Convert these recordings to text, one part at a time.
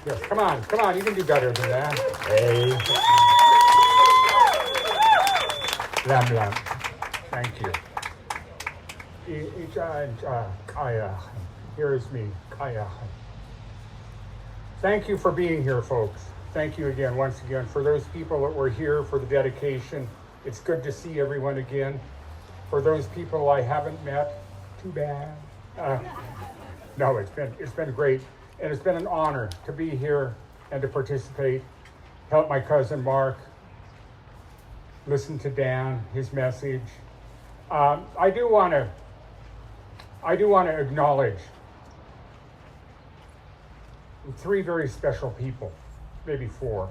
Yes, come on, you can do better than that. Hey. Lam lam. Thank you. Kaya. Here is me, Kaya. Thank you for being here, folks. Thank you again, once again, for those people that were here for the dedication. It's good to see everyone again. For those people I haven't met, too bad. No, it's been great, and it's been an honor to be here and to participate, help my cousin Mark, listen to Dan, his message. I do want to acknowledge three very special people, maybe four.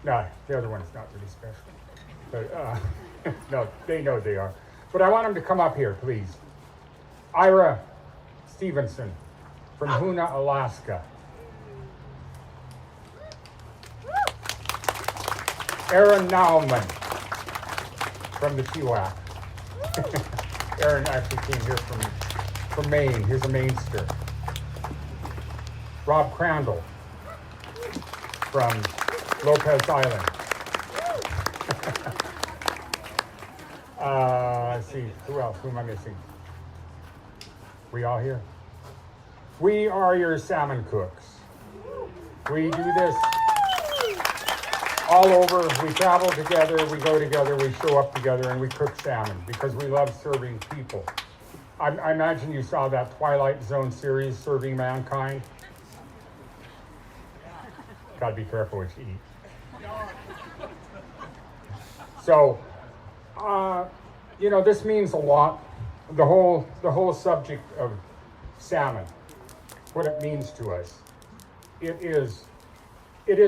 No, the other one's not really special, but no, they know they are. But I want them to come up here, please. Ira Stevenson from Hoonah, Alaska. Aaron Nauman from the Tiwak. Aaron actually came here from Maine. He's a Mainster. Rob Crandall from Lopez Island. Let's see, who else? Who am I missing? We all here? We are your salmon cooks. We do this all over. We travel together, we go together, we show up together, and we cook salmon because we love serving people. I imagine you saw that Twilight Zone series, Serving Mankind. Gotta be careful what you eat. So, this means a lot. The whole subject of salmon, what it means to us. It is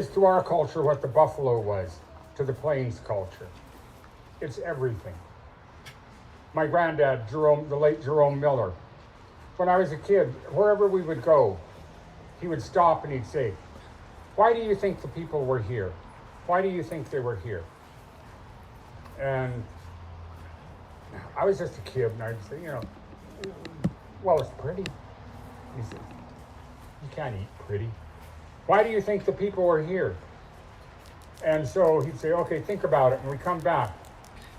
to our culture what the buffalo was to the plains culture. It's everything. My granddad, the late Jerome Miller, when I was a kid, wherever we would go, he would stop and he'd say, "Why do you think the people were here? Why do you think they were here?" And I was just a kid, and I'd say, well, it's pretty. He said, "You can't eat pretty. Why do you think the people were here?" And so he'd say, "Okay, think about it." And we come back,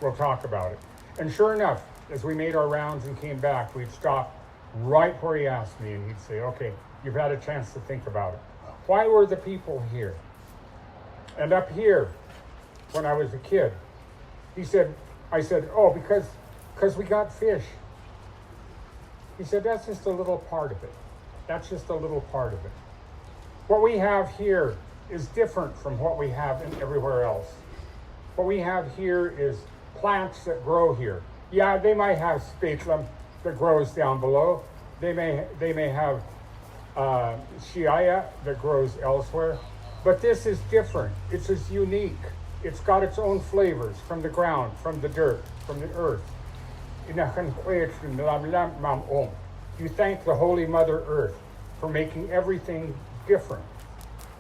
we'll talk about it. And sure enough, as we made our rounds and came back, we'd stop right where he asked me, and he'd say, "Okay, you've had a chance to think about it. Why were the people here?" And up here, when I was a kid, I said, "Oh, because we got fish." He said, "That's just a little part of it. That's just a little part of it. What we have here is different from what we have in everywhere else. What we have here is plants that grow here. Yeah, they might have speculum that grows down below. They may have shiaya that grows elsewhere. But this is different. It's as unique. It's got its own flavors from the ground, from the dirt, from the earth. You thank the Holy Mother Earth for making everything different.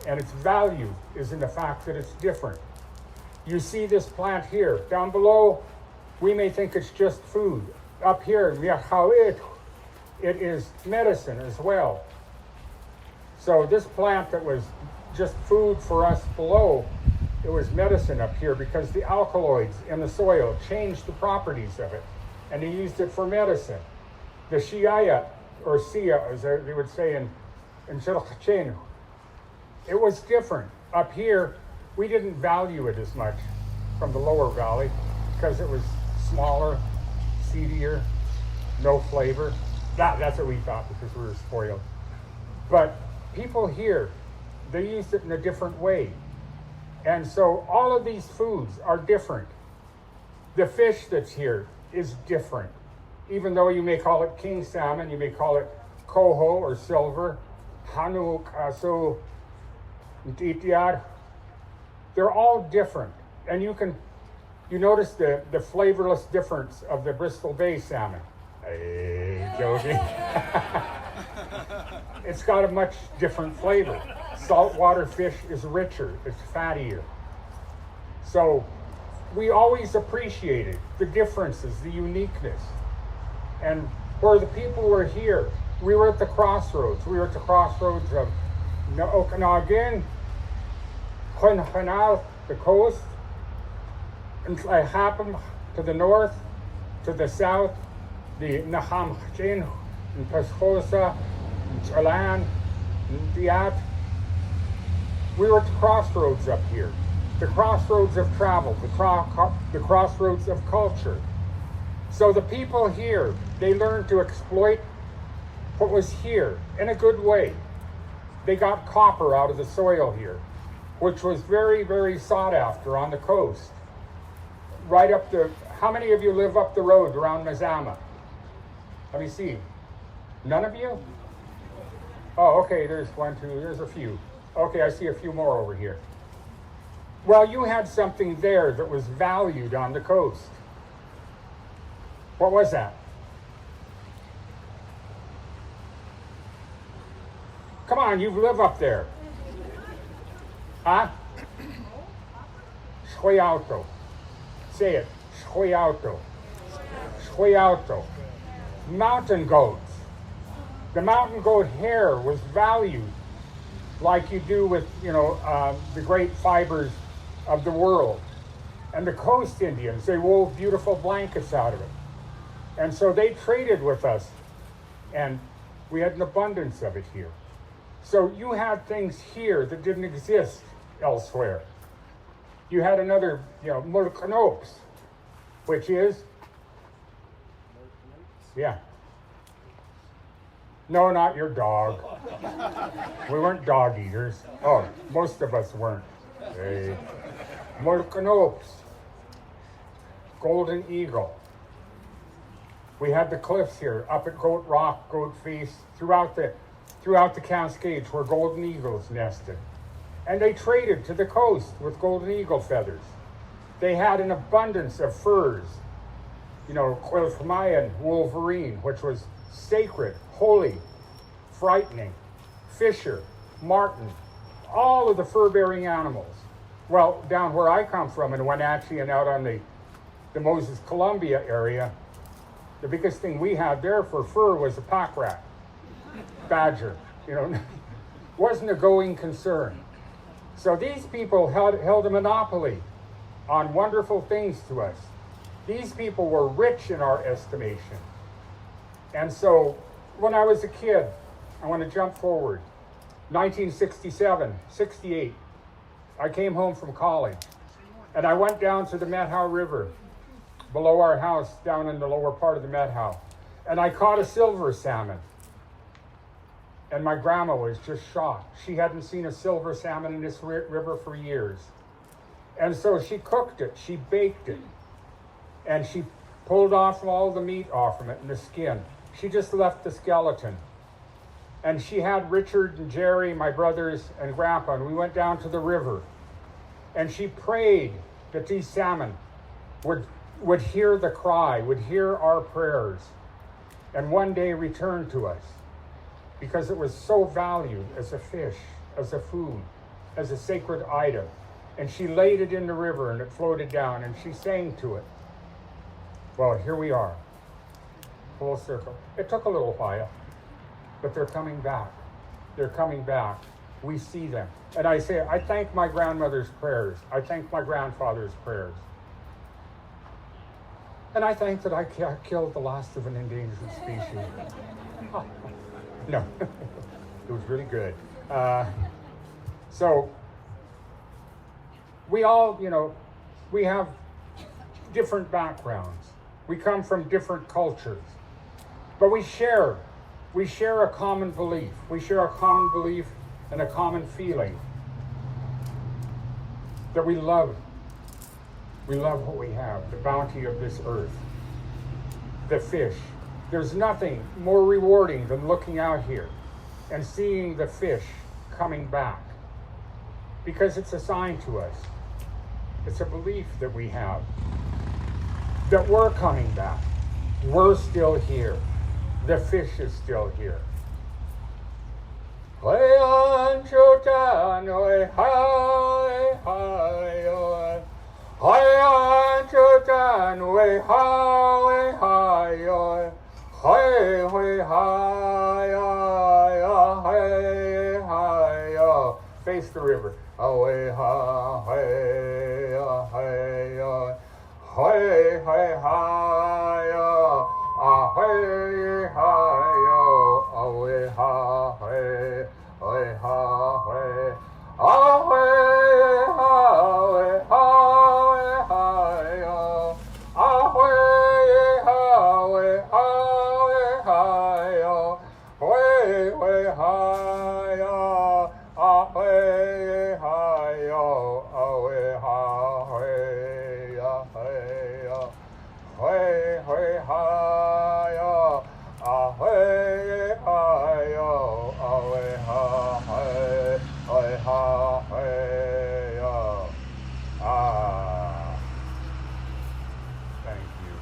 And its value is in the fact that it's different. You see this plant here. Down below, we may think it's just food. Up here, it is medicine as well. So this plant that was just food for us below, it was medicine up here because the alkaloids in the soil changed the properties of it, and they used it for medicine. The shiaya, or sia, as they would say in Chilkachenu, it was different. Up here, we didn't value it as much from the lower valley because it was smaller, seedier, no flavor. That's what we thought because we were spoiled. But people here, they used it in a different way. And so all of these foods are different. The fish that's here is different. Even though you may call it king salmon, you may call it coho or silver, hanuk, asu, itiar, they're all different. And you notice the flavorless difference of the Bristol Bay salmon. Hey, joking. It's got a much different flavor. Saltwater fish is richer, it's fattier. So we always appreciated the differences, the uniqueness. And where the people were here, we were at the crossroads. We were at the crossroads of Na Okanagan, Quinhanal, the coast, and I happen to the north, to the south, the Nahamchin, and Pescosa, and Chalan, and Diat. We were at the crossroads up here, the crossroads of travel, the crossroads of culture. So the people here, they learned to exploit what was here in a good way. They got copper out of the soil here, which was very, very sought after on the coast. Right up the, how many of you live up the road around Mazama? Let me see. None of you? Oh, okay, there's one, two, there's a few. Okay, I see a few more over here. Well, you had something there that was valued on the coast. What was that? Come on, you live up there. Huh? Schweauto. Say it. Schweauto. Schweauto. Mountain goats. The mountain goat hair was valued like you do with, the great fibers of the world. And the coast Indians, they wove beautiful blankets out of it. And so they traded with us, and we had an abundance of it here. So you had things here that didn't exist elsewhere. You had another, Mulcanopes, which is, yeah. No, not your dog. We weren't dog eaters. Oh, most of us weren't. Hey. Mulcanopes, golden eagle. We had the cliffs here, up at Goat Rock, Goat Face, throughout the Cascades where golden eagles nested. And they traded to the coast with golden eagle feathers. They had an abundance of furs, Quilfamayan wolverine, which was sacred, holy, frightening, fisher, marten, all of the fur-bearing animals. Well, down where I come from in Wenatchee and out on the Moses Columbia area, the biggest thing we had there for fur was a pack rat, badger, wasn't a going concern. So these people held a monopoly on wonderful things to us. These people were rich in our estimation. And so when I was a kid, I want to jump forward, 1967, 68, I came home from college and I went down to the Methow River below our house down in the lower part of the Methow. And I caught a silver salmon. And my grandma was just shocked. She hadn't seen a silver salmon in this river for years. And so she cooked it, she baked it, and she pulled off all the meat off from it and the skin. She just left the skeleton. And she had Richard and Jerry, my brothers, and Grandpa, and we went down to the river. And she prayed that these salmon would hear the cry, would hear our prayers, and one day return to us, because it was so valued as a fish, as a food, as a sacred item. And she laid it in the river and it floated down and she sang to it. Well, here we are, full circle. It took a little while, but they're coming back. They're coming back. We see them. And I say, I thank my grandmother's prayers. I thank my grandfather's prayers. And I think that I killed the last of an endangered species. No, it was really good. So we all, we have different backgrounds. We come from different cultures, but we share a common belief. We share a common belief and a common feeling that we love. We love what we have, the bounty of this earth, the fish. There's nothing more rewarding than looking out here and seeing the fish coming back, because it's a sign to us. It's a belief that we have that we're coming back. We're still here. The fish is still here. face the river. Away ha hey hey hey hey hi hey hi away ha hey hey ha hey away ha hey hi away ha hey hi way way high way high way high way way high way high way high way high thank you.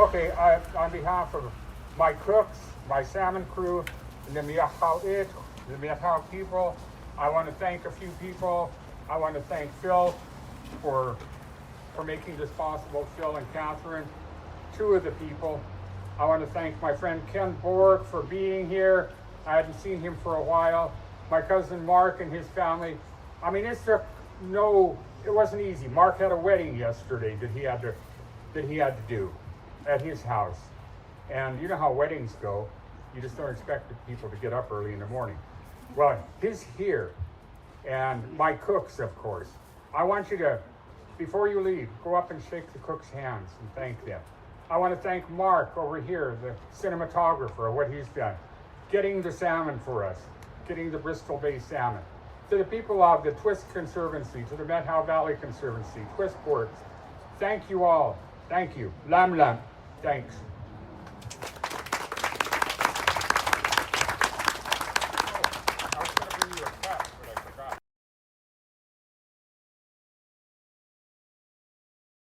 Okay, on behalf of my cooks, my salmon crew, and the Miahau people, I want to thank a few people. I want to thank Phil for making this possible, Phil and Catherine, two of the people. I want to thank my friend Ken Borg for being here. I hadn't seen him for a while. My cousin Mark and his family. I mean, it wasn't easy. Mark had a wedding yesterday that he had to do at his house. And you know how weddings go. You just don't expect the people to get up early in the morning. Well, he's here. And my cooks, of course. I want you to, before you leave, go up and shake the cooks' hands and thank them. I want to thank Mark over here, the cinematographer, what he's done. Getting the salmon for us. Getting the Bristol Bay salmon. To the people of the Twist Conservancy, to the Methow Valley Conservancy, Twist Ports, thank you all. Thank you. Lam lam. Thanks.